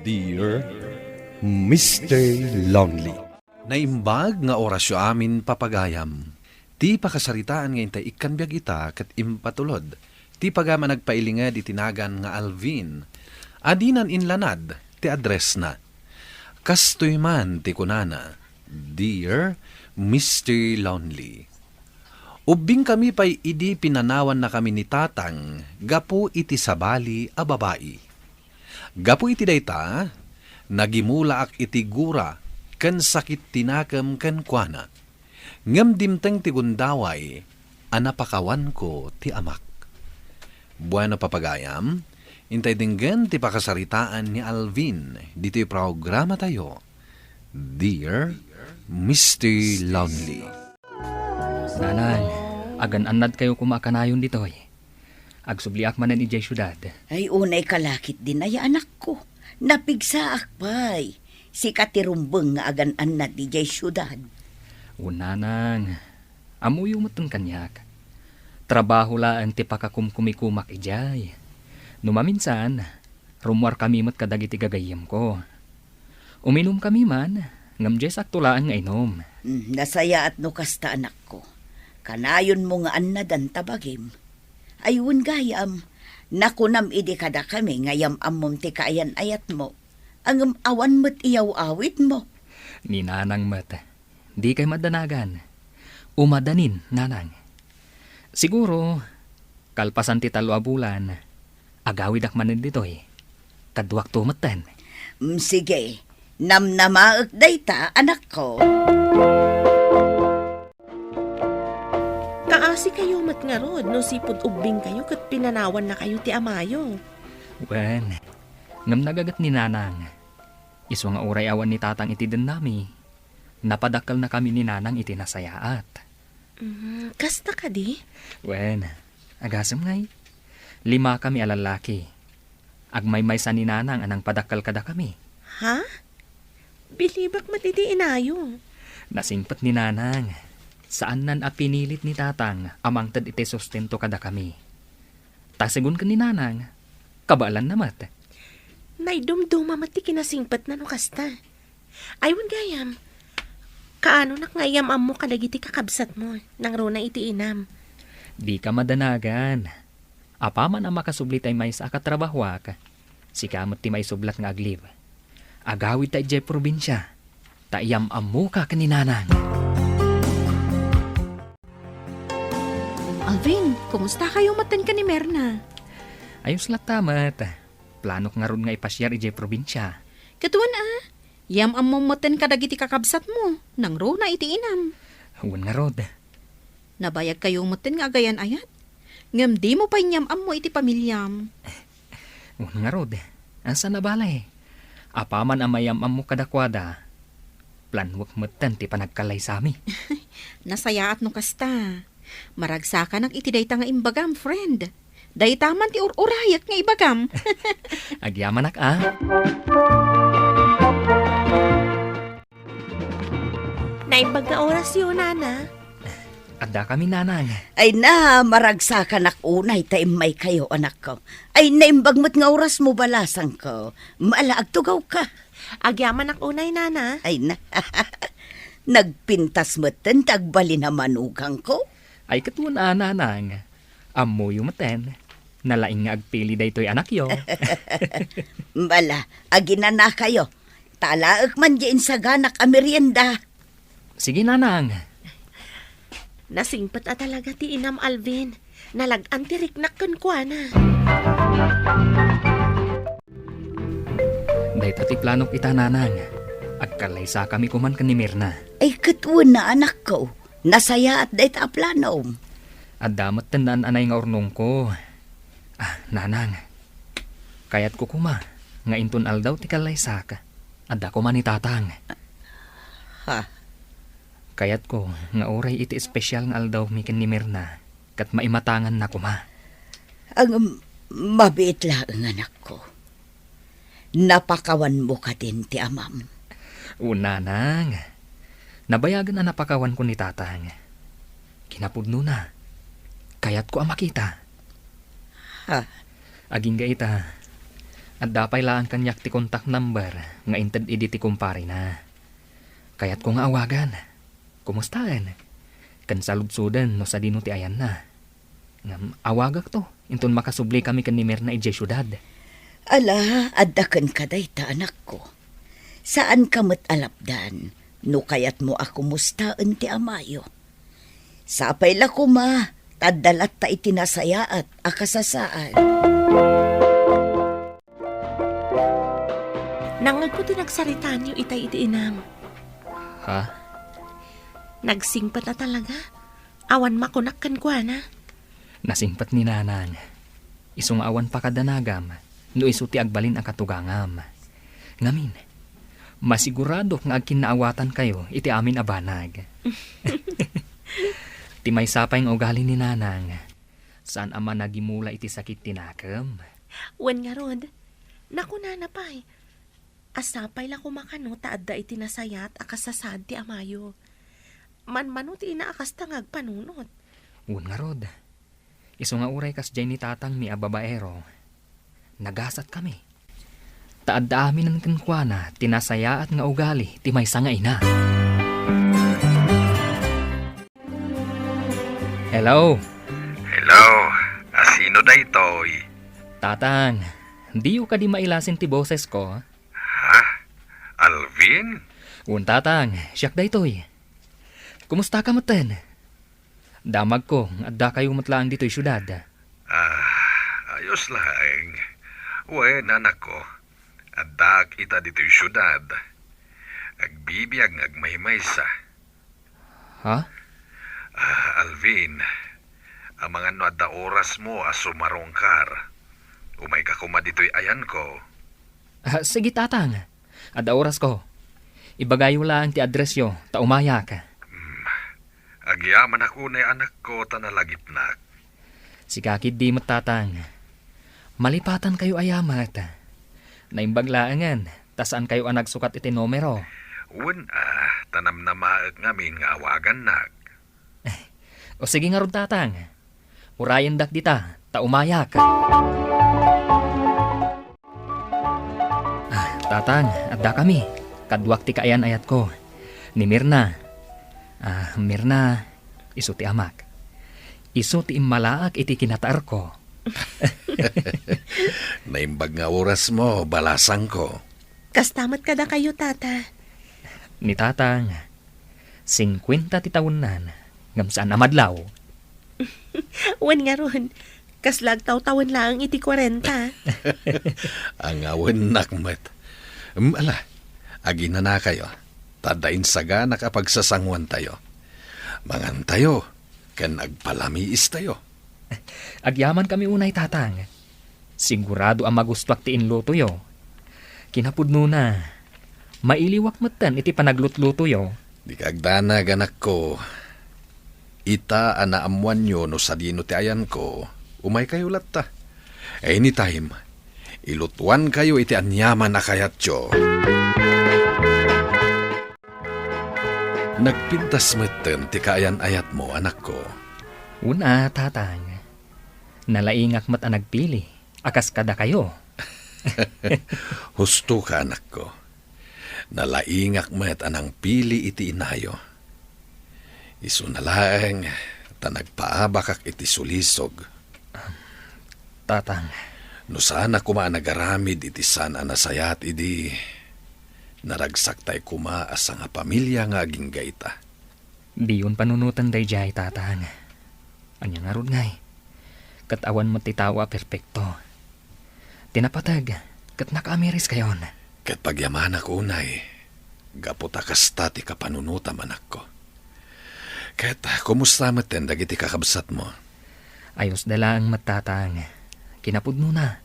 Dear Mr. Lonely. Naimbag nga orasyo amin papagayam. Ti pakasaritaan nga intay ikan biyag ita kat impatulod. Ti pagama nagpailingad itinagan nga Alvin. Adinan inlanad ti address na. Kastoy man ti kunana. Dear Mr. Lonely. Ubing kami pa'y idi pinanawan na kami ni tatang gapu iti sabali a babae. Gapu iti dayta, nagimula ak iti gura ken sakit tinakam ken kuana. Ngem dimteng ti gundaway, anapakawan ko ti amak. Bueno papagayam, intay dinggen ti pakasaritaan ni Alvin dito'y programa tayo. Dear Mr. Lonely. Nanay, agan-anad kayo kumakanayon ditoy. Agsubliak manan ijay syudad. Ay, unay kalakit din ay anak ko. Napigsaak pa'y. Si katirumbeng nga agan-anad di jay syudad. Unanang, amuyo mo ton kanyak. Trabaho laan ti pakakumkumikumak ijay. Numaminsan, rumwar kami mat kadagiti gagayem ko. Uminom kami man, ngam jay saktulaan nga inom. Nasaya at no kasta anak ko. Kanayon mo nga anad ang tabagim. Ayun gayam, nakunam idi kada kami ngayam amom ti kaayan ayat mo. Ang awan mo't iyaw awit mo. Ni nanang mat, di kay madanagan. Umadanin, nanang. Siguro, kalpasan ti 2 bulan, agawid ak manin ditoy. Kadwak tumatan. Sige, namnamaak dayta anak ko. Kaasi kayo matngarod no sipod ubing kayo kat pinanawan na kayo ti amayo. Wen, ngam nagagat ni nanang. Iswa nga uray awan ni tatang iti den nami. Napadakal na kami ni nanang iti nasayaat. Kasta ka di? Wen, agasam ngay. 5 kami alalaki. Agmay-maysa ni nanang anang padakal kada kami. Ha? Bilibak matiti inayo. Nasingpat ni nanang. Saan nan apinilit ni tatang amang tad iti sustento kada kami. Tasigun ka ni nanang, kabalan namat. Naidumduma mati kinasingpat na no kasta. Aywan gayam. Kaano nakngayam am mo kadagiti kakabsat mo nang rona iti inam. Di ka madanagan. Apaman ang makasublit ay may sa akatrabahwak. Sikamot ti may sublat nga aglib. Agawid ta ijay probinsya. Taiyam amu ka kaninanang. Alvin, kumusta kayo matan ka ni Merna? Ayos lang tamat. Planok nga ron nga ipasyar ijay probinsya. Katuan yam ang matan ka dagiti kakabsat mo, nang ro na iti inam. Huwag nga rod. Nabayag kayo matan nga agayan ayat. Ngam di mo pa inyam am mo iti pamilyam. Huwag nga rod. Asa na balay? Apaman ang mayam am mo kadakwada. Planwak matan ti panagkalay sami. Nasayaat no kasta. Maragsakan ang iti dayta nga imbagam, friend. Daytaman ti urayat nga ibagam. Agyaman ak Naimbag nga oras yun, nana. Adda kami nanang. Ay na, maragsakan ak unay taimay kayo anak ko. Ay naimbag mo't nga oras mo balasang ko. Malaag tugaw ka. Agyaman ak unay, nana. Ay na, nagpintas mo't tagbali na manugang ko. Ay katuan nanang. Amo yung maten. Nalaing nga agpili daytoy anak yo. Bala, agina na kayo. Talaak man diyan sa ganak a merienda. Sige nanang. Nasingpat talaga ti inam Alvin. Nalag-an ti riknak kan kuana. Dayto ti planok ita nanang. Agkalaysa kami kuman kan ni Mirna. Ay katuan na anak ko. Nasaya at dayta a plano. At damat tandaan anay nga ornong ko. Nanang. Kayat ko kuma. Nga intun aldaw ti kalaysa ka. Adda ko man ni tatang. Ha? Kayat ko nga oray iti espesyal nga aldaw mikin ni Mirna. Kat maimatangan na kuma. Ang mabiit lang ang anak ko. Napakawan mo ka din ti amam. Nanang. Nabayagan na napakawan ko ni tatang. Kinapudno na. Kayat ko ang makita. Ha? Aging gaita, At dapay laan kanyak ti contact number nga inted idi ti kumpare na. Kaya't ko nga awagan. Kumustaan? Kan saludsudan no sa dino ti ayan na. Ngam awagak to. Intun makasubli kami kan ni Mirna ije syudad. Ala, addakan ka dayta anak ko. Saan ka met alapdan? No kayat mo ako mustaan ti amayo. Sapay la ko ma, tadalat ta itinasayaat akasasaan. Nangag ko tinagsarita niyo itay iti inam. Ha? Nagsingpat na talaga. Awan makunakkan ko na. Nasingpat ni nanang. Isong awan pa kadanagam. No isuti agbalin ang katugangam. Ngamin, masigurado nga agkinaawatan kayo iti amin abanag. Ti may sapay ng ugali ni nanang. Saan ama nagimula iti sakit tinakam? Wan nga rod. Naku na pa'y. Asapay la kumakano taadda iti nasayat akasasad ti amayo. Manmano ti inaakas tangag panunot. Un nga rod. Iso nga uray kas jay ni tatang mi ababaero. Nagasat kami. Taadda amin ng kinkwana, tinasayaat nga ugali, ti may sanga ina. Hello? Hello, asino da itoy? Tatang, di ka di mailasin ti boses ko. Ha? Alvin? Un tatang, siyak da itoy. Kumusta ka matan? Damag ko, adda kayo matlaan dito'y syudad. Ayos lang. Wen, anak ko. Adda kita dito'y syudad. Agbibiyag agmaymaysa. Ha? Alvin, ang mga no adda oras mo asumarongkar. Umay ka kuma dito'y ayan ko. Sige tatang, adda oras ko. Ibagayo lang ti address yo, ta umaya ka. Agyaman ako na anak ko tanalagipnak. Si kakid di matatang. Malipatan kayo ayamat. Naimbaglaangan, tasaan kayo ang nagsukat iti numero. Wen, tanam na maag ngamin nga awagan nak. O sige nga ron tatang. Urayan dak dita, ta umaya ka. Tatang, adda kami. Kadwak ti kaayan ayat ko. Ni Mirna. Mirna, iso ti amak. Iso ti imalaak iti kinataar ko. Naimbag nga oras mo, balasang ko. Kastamat kada kayo, tata. Ni tatang, 50 ti tawunan. Ngam saan amadlaw. Wan nga ron. Kaslag taw-tawan lang iti 40. Ang awan nakmat. Ala, agi na kayo. Tadain saga nakapagsasangwan tayo. Mangan tayo, kan agpalamiis tayo. Agyaman kami unay tatang. Sigurado ang magustuak ti inluto yo. Kinapudno na. Mailiwak matan iti panaglutluto yo. Di kagdana ganak ko. Ita anaamuan nyo no sa dino ti ayan ko. Umay kayo latta. Anytime, ilutuan kayo iti anyaman na kayat yo. Nagpintas meten ti kaayan ayat mo, anak ko. Una, tatang. Nalaingak mat ang nagpili. Akas kada kayo. Husto ka, anak ko. Nalaingak met anang pili iti inayo. Isu na lang, ta nagpaabakak iti sulisog. Tatang. No sana kuma nagaramid iti sana nasayat idi. Naragsak tay kuma asa nga pamilya nga aging gaita. Di yun panunutan day jay, tatang. Anya nga ron ngay. Katawan mo titawa perpekto. Tinapatag, kat nakamiris kayon. Kat pagyaman ako unay, gaputa kastati ka panunuta manak ko. Kat kumusta maten dagiti kakabsat mo? Ayos dala ang matatang. Kinapudno na.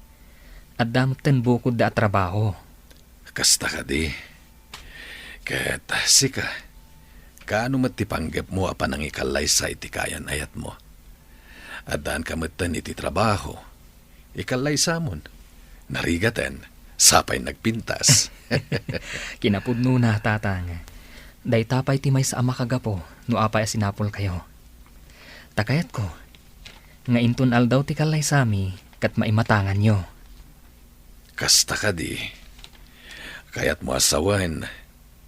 At damten bukod da trabaho. Kasta ka di. Kat sika, kaano matipanggap mo apan ang ikalay sa iti kayan ayat mo? At daan ka matan iti trabaho. Ikalay samon. Narigaten, sapay nagpintas. Kinapudno na, tatang. Day tapay ti may sa ama kagapo, no apay asinapol kayo. Takayat ko, nga intun aldaw ti kalay sami, kat maimatangan nyo. Kasta ka di. Kaya't mo asawan,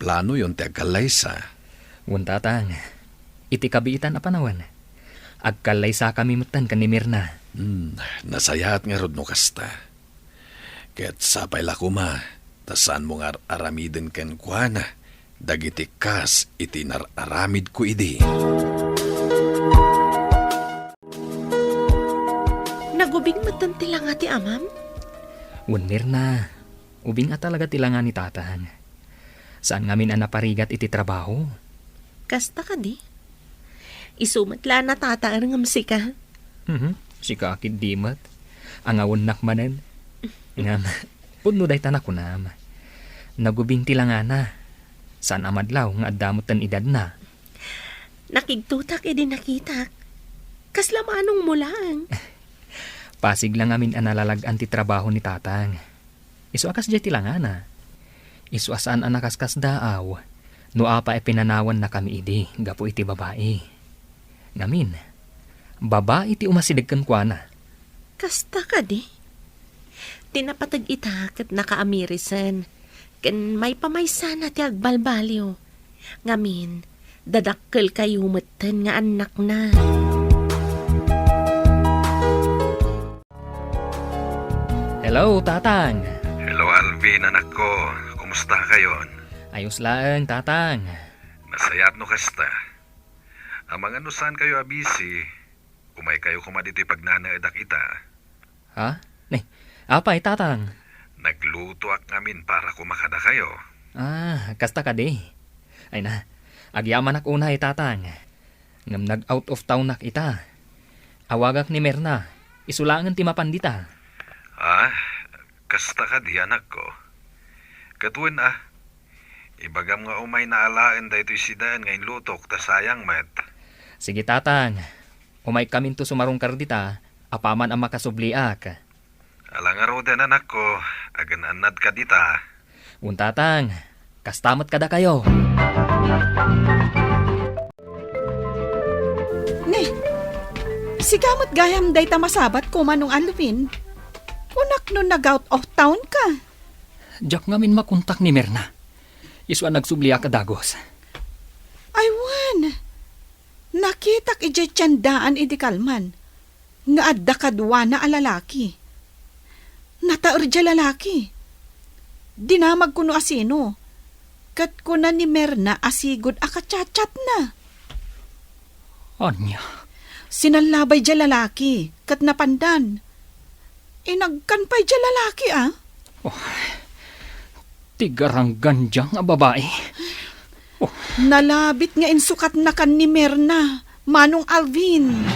plano yon ti agkalaysa. Wan tatang, iti kabiitan a panawan. Agkalaysa kami mutan kan ni Mirna. Nasayaat nga rod no kasta. Kaya't sapay lakuma, tasaan mo nga aramiden ken kuana, dagiti kas iti nararamid ko idi. Nagubing matan tila nga ti amam? Wan Mirna, ubing at talaga tilangan ni tatang. Saan ngamin ang naparigat iti trabaho? Kasta ka di? Isumatla na tataan ng amsika. Si kakid dimat. Ang awon nakmanan. Ngam, puno day tanak ko nam. Nagubing tilangan na. Saan amadlaw nga adamutan edad na. Nakigtutak edi nakitak. Kasla manong mulang. Pasig lang amin analalagan ti trabaho ni tatang. Isu akas jay tilangan na. Isu asaan anakaskas daaw. No apa e pinanawan na kami idi, gapo iti babae. Ngamin, babae iti umasidag kwa na. Kasta ka di? Tinapatag itak at nakaamirisan. Ken may pamaysa na ti agbalbalyo. Ngamin, dadakkel kayo matan nga anak na. Hello, tatang. Hello Alvin, anak ko. Kumusta kayon? Ayos lang, tatang. Nasayat no kasta. Ang mga nusan kayo abisi, umay kayo kumadito'y pagnanaedak ita. Ha? Apay, tatang. Nagluto ak ngamin para kumakada kayo. Kasta ka di. Ay na, agyaman ak unay, tatang. Ngam nag-out of town nak ita. Awagak ni Mirna, isulangan ti mapandita. Kasta ka di, anak ko. Katuin ibagam nga umay naalaan da ito'y sidaan ngayon lutok, ta sayang mat. Sige, tatang. Umay kamin to sumarong kardita, apaman ang makasubliak. Alang aroden, anak ko, agan anad ka dita. Tatang, kastamot kada kayo. Sigamot gayam day tamasabat ko manong Alvin. Kunak no nag-out of town ka. Diyak ngamin makontak ni Mirna. Iswa nagsubliak kadagos. Aywan. Nakitak ije tiyandaan iti kalman. Nga adda kadwa na alalaki. Nataer dya lalaki. Dinamag kuno asino. Kat kuna ni Mirna asigod akachat-chat na. Anya? Sinalabay dya lalaki. Kat napandan. Inagkanpay dya lalaki Tigaranggan diyang a babae. Nalabit nga insukat na kan ni Mirna, manong Alvin.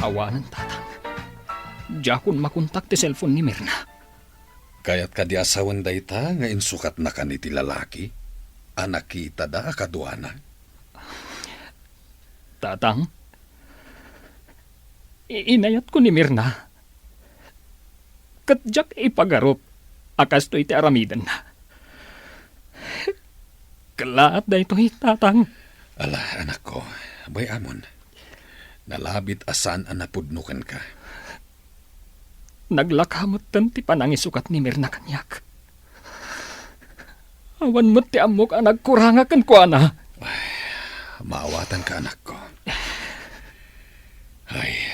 Awanan, tatang. Diyakon makontak ti cellphone ni Mirna. Kaya't ka di asawan da ita nga insukat na kaniti lalaki. Anak kita da kaduana. Tatang, inayat ko ni Mirna. Katjak ipagarop, akas to iti aramidan na. Kalaat da ito tatang. Ala, anak ko, bay amon. Nalabit asan ang napudnukan ka. Naglakhamot ti panangisukat ni Mirna kanyak. Awan mo't ti amok ang nagkurangakan ko, ana. Maawatan ka, anak ko. Ay,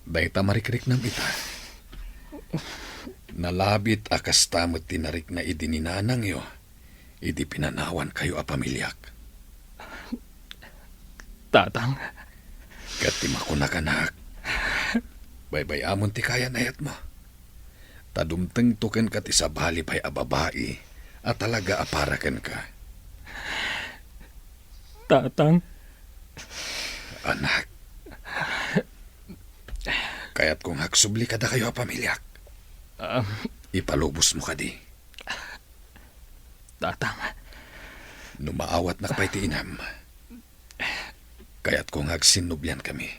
dahita marikrik nam ita. Nalabit akas tamot tinarik na idininanang yo. Idi pinanawan kayo a pamilyak. Tatang. Katima ko na kanak. Baybay amon ti kaya nayat mo. Tadumteng tuken kat isabali pa'y ababai at talaga aparaken ka. Tatang. Anak. Kaya't kung hagsubli ka da kayo a pamilyak. Ipalubos mo ka di. Tatang. Numaawat na pa'y tiinam. Kaya't kung hagsinubyan kami.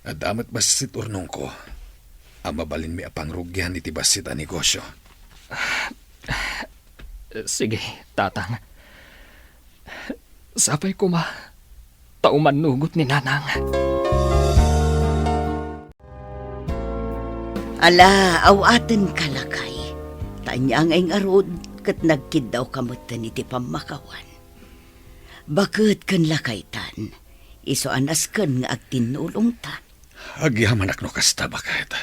At damat basit urnong ko, ang mabalin mi apang rugyan iti basit a negosyo. Sige, tatang. Sapay ko tauman nugot ni nanang. Ala, awaten kalakay. Tanya ngay ngarod kat nagkid daw kamutan iti pamakawan. Bakit kan lakaytan? Iso anas kan nga agtinulong ta. Agyaman ak no kasta bakit.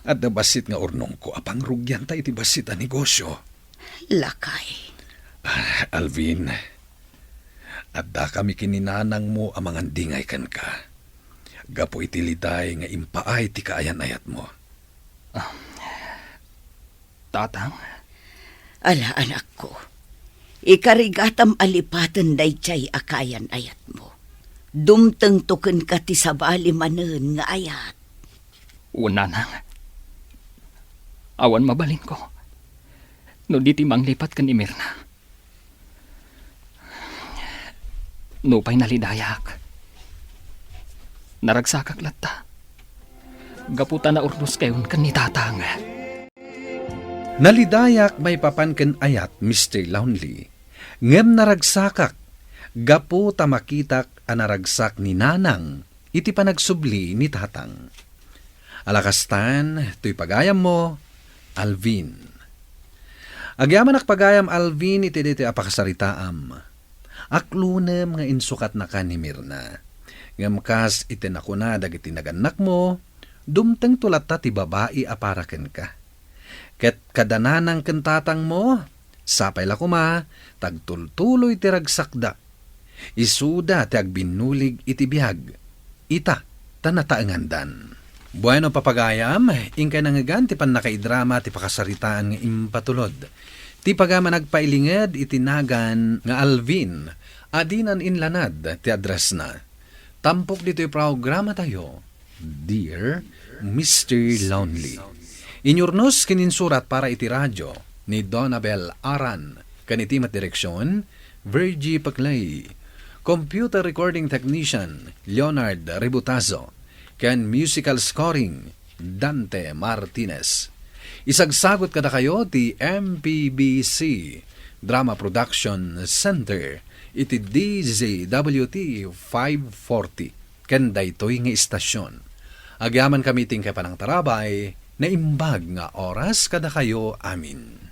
At basit nga urnong ko apang rugyan ta iti basit a negosyo. Lakay. Alvin, at da kami kininanang mo amang andingay kan ka. Gapo iti liday nga impaay ti kaayan-ayat mo. Tatang, Ala, anak ko. Ikarigatam alipatan day chay akayan ayat mo. Dumteng tuken ka ti sabali manen nga ayat. una nang. Awan mabalin ko. No di ti manglipat kan ni Mirna. No pa'y nalidayak. Naragsakak latta. Gaputa na urnos kayon kan ni tatang. Nalidayak may papanken ayat, Mr. Lonely. Ngem naragsakak, gapu tamakitak anaragsak ni nanang, iti panagsubli ni tatang. Alakastan, tuy pagayam mo, Alvin. Agyaman ak pagayam Alvin iti diti apakasaritaam. Aklunem nga insukat na ka ni Mirna. Ngem kas iti nakuna dagiti naganak mo, dumteng tulata ti babae aparaken ka. Ket kadananang kentatang mo, sapay la kuma, tagtultuloy ti ragsakda. Isuda ti agbinulig iti biyag. Ita, tanataengandan. Bueno papagayam, ingkay nangagan ti pan nakaidrama ti pakasaritaan nga impatulod. Ti pagama nagpailinged itinagan nga Alvin, adinan inlanad ti address na. Tampok dito yung programa tayo, Dear Mr. Lonely. Inyurnos kininsurat para iti radyo ni Donabel Aran, kanitimat direksyon, Virgie Paclay, computer recording technician, Leonard Ributazo, kan musical scoring, Dante Martinez. Isagsagot kada kayo ti MPBC Drama Production Center, iti DZWT 540, kan daytoy nga istasyon. Agyaman kami ting kapanang tarabay, na imbag nga oras kada kayo amin.